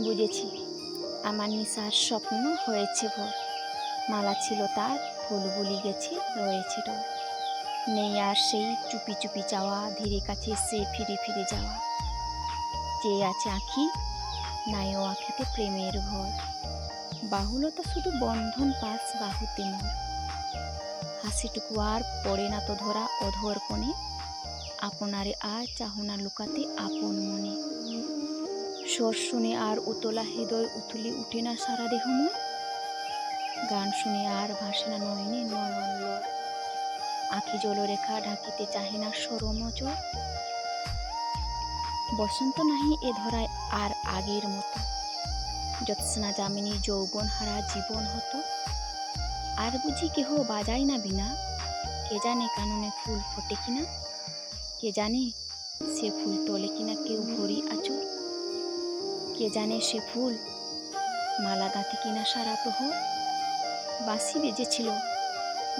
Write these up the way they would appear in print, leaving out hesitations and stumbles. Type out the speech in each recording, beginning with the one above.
বুঝেছি আমার নিশার স্বপ্ন হয়েছে ভোর। মালা ছিল তার, ফুল বুলি গেছে, রয়েছে ডোর। নেই আর সেই চুপি চুপি চাওয়া, ধীরে কাছে সে ফিরে ফিরে যাওয়া। চেয়ে আছে আঁখি, নাই ও আঁখিতে প্রেমের ভোর। বাহুলতা শুধু বন্ধন পাস বাহুতে মোর। হাসিটুকু আর পড়ে না তো ধরা অধর কোণে, আপনারে আর চাহনা লুকাতে আপন মনে। স্বর শুনে আর উতলা হৃদয় উথলি উঠে না সারা দেহময়। গান শুনে আর ভাসে না নয়নে নয়ন লোর। আঁখি জলরেখা ঢাকিতে চাহে না সরমজর। বসন্ত নাহি এ ধরায় আর আগের মতো, জ্যোৎস্না যামিনী যৌবন হারা জীবন হতো। আর বুঝি কেহ বাজায় না বিনা, কে জানে কাননে ফুল ফোটে কিনা, কে জানে সে ফুল তোলে কিনা কেউ ভরি আঁচর, কে জানে সে ফুল মালা গাঁথে কিনা সারা প্রহর। বাঁশি বেজেছিল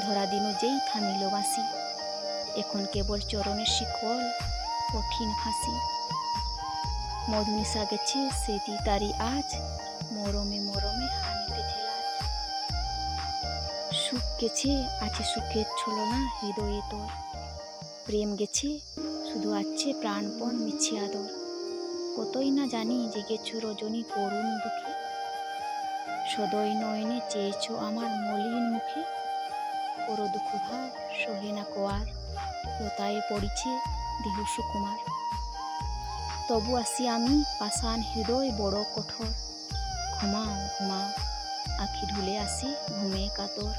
ধরা দিনু যেই থামিল বাঁশি, এখন কেবল চরণের শিকল কঠিন ফাঁসি। মধুনিশা গেছে সেটি তারি আজ, মরমে মরমে হানিতেছে লাজ। সুখ গেছে আছে সুখের ছলনা হৃদয়ে তোর, প্রেম গেছে শুধু আছে প্রাণপণ মিছে আদর। কতই না জানি জেগেছ রজনী করুণ দুঃখে, সদয় নয়নে চেয়েছ আমার মলিন মুখে। করো দুঃখ ভার সহে না কোয়ার, লতায় পড়িছে দেহ সুকুমার। তবু আসি আমি পাষাণ হৃদয় বড় কঠোর, ঘুমাও ঘুমাও আঁখি ঢুলে আসি ঘুমে কাতর।